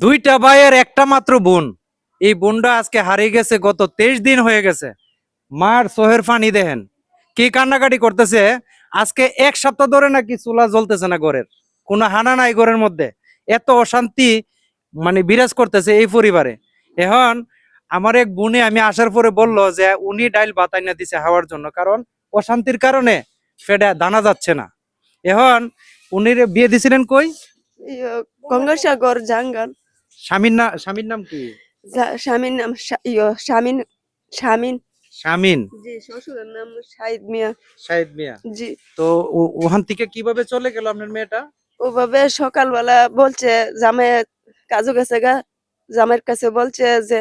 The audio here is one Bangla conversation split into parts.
দুইটা ভাইয়ের একটা মাত্র বোন। এই বোনটা আজকে হারিয়ে গেছে, গত 23 দিন হয়ে গেছে। মার চোহের পানি দেখেন, কি কান্নাকাটি করতেছে। আজকে এক সপ্তাহ ধরে নাকি চুলা জ্বলতেছে না ঘরের, কোনো হানা নাই ঘরের মধ্যে। এত অশান্তি মানে বিরাজ করতেছে এই পরিবারে। এখন আমার এক বোনে আমি আসার পরে বলল যে উনি ডাইল ভাত আইনা দিছে খাওয়ার জন্য, কারণ অশান্তির কারণে ফেডা দানা যাচ্ছে না। এখন উনি বিয়ে দিছিলেন কই? গঙ্গাসাগর জাঙ্গাল। স্বামীর নাম কি? স্বামীর নাম স্বামীন স্বামীন। শামিন। জি, শ্বশুরের নাম শাহিদ মিয়া। শাহিদ মিয়া। জি। তো ওখান থেকে কিভাবে চলে গেল আপনার মেয়েটা? ওভাবে সকালবেলা বলছে জামাই কাজু গেছে গা, জামাইয়ের কাছে বলছে যে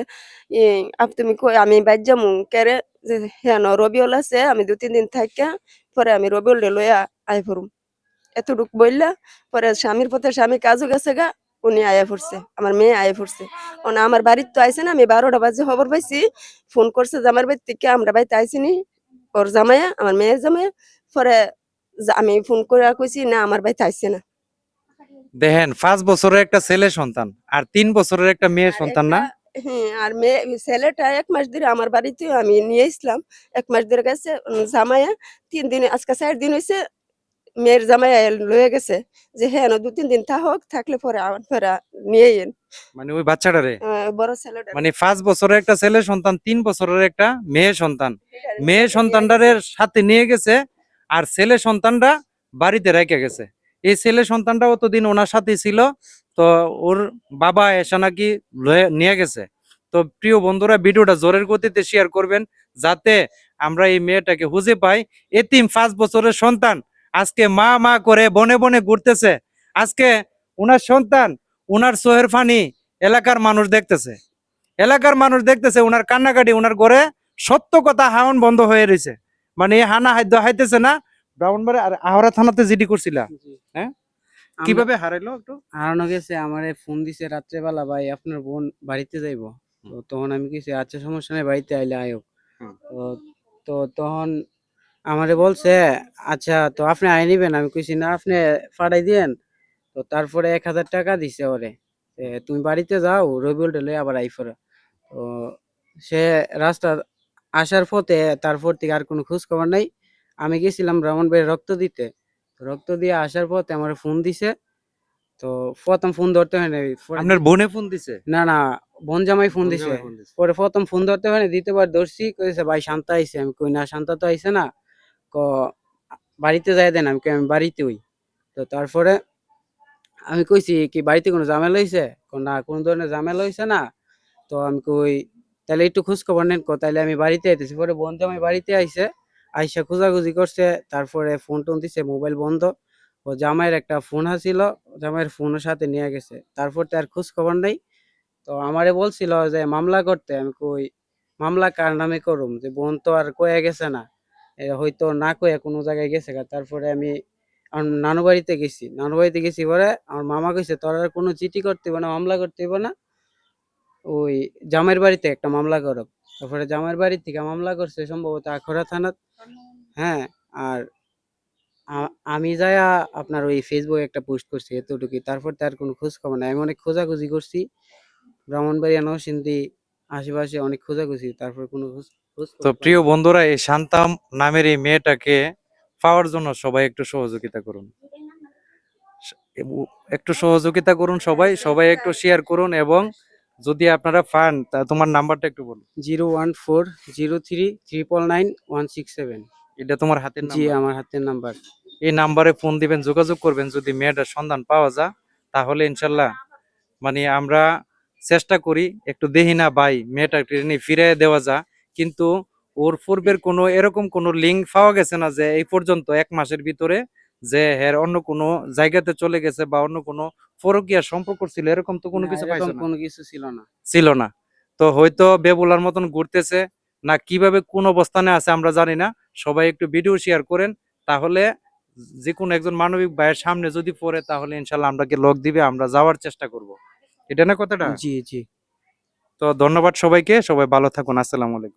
তুমি কই, আমি বাইর যামু কেরে, যে হ্যাঁ রবিউল আছে, আমি 2-3 দিন থাকা পরে আমি রবিউল লইয়া আই পড়ুম, এতটুক বললা। পরে স্বামীর পথে স্বামী কাজু গেছে গা, উনি আয়া পড়ছে, আমার মেয়ে আয়া পড়ছে। আমার বাড়ির তো আইছে না, আমি 12টা বাজে খবর পাইছি, ফোন করছে জামার বাড়ি থেকে, আমরা বাড়িতে আইসিনি, ওর জামাইয়া আমার মেয়ের জামাইয়া। পরে আমি ফোন করে কইছি না, আমার বাড়িতে আইছে না। দেখেন 5 বছরের একটা ছেলে সন্তান আর 3 বছরের একটা মেয়ে আর সন্তান না? হ্যাঁ, আর মেয়ে ছেলেটা 1 মাস ধরে আমার বাড়িতে আমি নিয়ে আসলাম, 1 মাস ধরে গেছে। জামাইয়া 3 দিন, আজকে 4 দিন হয়েছে, মেয়ের জামাইয়া লয়ে গেছে যে হ্যাঁ 2-3 দিন থাকুক, থাকলে পরে ফেরা নিয়ে এন। মানে ওই বাচ্চাটারে, বড় ছেলেটা মানে 5 বছরের একটা ছেলে সন্তান, 3 বছরের একটা মেয়ে সন্তান, মেয়ে সন্তানটার সাথে নিয়ে গেছে। আর ছেলে সন্তানটা বাড়িতে রেখে গেছে। এই ছেলে সন্তানটা অতদিন ওনার সাথে ছিল, তো ওর বাবা এসে নাকি নিয়ে গেছে। তো প্রিয় বন্ধুরা, ভিডিওটা জোরের গতিতে শেয়ার করবেন, যাতে আমরা এই মেয়েটাকে খুঁজে পাই। এতিম 5 বছরের সন্তান আজকে মা মা করে বনে বনে ঘুরতেছে। আজকে ওনার সন্তান, ওনার চোহের ফানি এলাকার মানুষ দেখতেছে, এলাকার মানুষ দেখতেছে ওনার কান্নাকাটি, ওনার ঘরে সত্য কথা হাওন বন্ধ হয়ে রয়েছে। মানে হানা হাদ্য হাইতেছে না। ব্রাহ্মণবাড়ি আর আহরা থানাতে জিডি করছিলা? হ্যাঁ, কিভাবে হারাইলো একটু? হারানো গেছে, আমারে ফোন দিছে রাত্রেবেলা, ভাই আপনার বোন বাড়িতে যাইবো। তো তখন আমি কইছি আচ্ছা সমস্যা নাই, বাড়িতে আইলে আয়ো। তো তো তখন আমারে বলছে আচ্ছা তো আপনি আই নিবেন, আমি কইছি না আপনি পাঠাই দিয়েন। তো তারপরে 1000 টাকা দিছে ওরে, তুমি বাড়িতে যাও, রবিউল ডেলে আবার আইফোরা। তো সে রাস্তা আসার পথে তারপর থেকে আর কোনো খোঁজ খবর নাই। আমি গেছিলাম ব্রাহ্মণবাড়ি রক্ত দিতে, রক্ত দিয়ে আসার পথে আমার ফোন দিছে। তো প্রথম ফোন ধরতে হয় নাই, আপনার বোনে ফোন দিছে? না না, বোন জামাই ফোন বোন দিছে। জামাই ফোন দিছে। পরে প্রথম ফোন ধরতে হয় না, দ্বিতীয়বার ধরছি, কইছে ভাই শান্তা আইছে। আমি কই না শান্তা তো আইছে না, ক বাড়িতে যাই দেন। আমি কই আমি বাড়িতে হই। তো তারপরে আমি কইছি কি বাড়িতে কোনো ঝামেলা হইছে? না কোনো ধরনের ঝামেলা হইছে না। তো আমি কই তাহলে একটু খোঁজ খবর নেন, তাইলে আমি বাড়িতে আইতেছি। পরে বোন জামাই বাড়িতে আইছে, আইসা খোঁজাখুঁজি করছে, তারপরে ফোন টোন দিছে, মোবাইল বন্ধ। ও জামাইয়ের একটা ফোন আছিল, জামাইয়ের ফোনের সাথে নিয়ে গেছে। তারপর তো আর খোঁজ খবর নাই। তো আমারে বলছিল যে মামলা করতে। আমি কই মামলা কার নামে করুম, যে বোন তো আর কয়ে গেছে না, হয়তো না কয়ে কোনো জায়গায় গেছে গা। তারপরে আমি আমার নানু বাড়িতে গেছি, নানু বাড়িতে গেছি পরে আমার মামা কইছে তোর আর কোনো চিঠি করতে হইব না, মামলা করতে হইব না, ওই জামাইয়ের বাড়িতে একটা মামলা করো। তারপরে জামাইয়ের বাড়ি থেকে মামলা করছে সম্ভবত আখড়া থানাত। হ্যাঁ, আর আমি যায়া আপনার ওই ফেসবুকে একটা পোস্ট করছি, এতটুকুই। তারপর তার কোনো খোঁজ খবর নাই। আমি অনেক খোঁজাখুঁজি করছি ব্রাহ্মণবাড়িয়া, নরসিংদী আশেপাশে অনেক খোঁজাখুঁজি, তারপর কোনো খোঁজ খোঁজ তো খবর পাই প্রিয় নাই। বন্ধুরা, এই শান্তাম নামের এই মেয়েটাকে পাওয়ার জন্য সবাই একটু সহযোগিতা করুন, একটু সহযোগিতা করুন, সবাই সবাই একটু শেয়ার করুন। এবং যদি আপনারা পান, তা তোমার নাম্বারটা একটু বলুন। 01403999167। এটা তোমার হাতের জি, নাম্বার? আমার হাতের নাম্বার। এই নাম্বারে ফোন দিবেন, যোগাযোগ করবেন। যদি মেয়েটার সন্ধান পাওয়া যায় তাহলে ইনশাল্লাহ মানে আমরা চেষ্টা করি একটু দেখি না ভাই মেয়েটাকে ফিরে দেওয়া যা। কিন্তু ওর পূর্বের কোনো এরকম কোনো লিঙ্ক পাওয়া গেছে না যে এই পর্যন্ত 1 মাসের ভিতরে যে এর অন্য কোনো জায়গাতে চলে গেছে বা অন্য কোনো পরকীয়া সম্পর্ক ছিল, এরকম তো কোনো না, কিছু এরকম পাইছো না? কোনো কিছু ছিল না। ছিল না। তো হয়তো বেবুলার মতন ঘুরতেছে, না কিভাবে কোন অবস্থানে আছে আমরা জানি না। সবাই একটু ভিডিও শেয়ার করেন, তাহলে যে কোনো একজন মানবিক ভাইয়ের সামনে যদি পড়ে তাহলে ইনশাল্লাহ আমরাকে লক দিবে, আমরা যাওয়ার চেষ্টা করব। এটা না কথাটা? জি জি। তো ধন্যবাদ সবাইকে, সবাই ভালো থাকুন। আসসালামু আলাইকুম।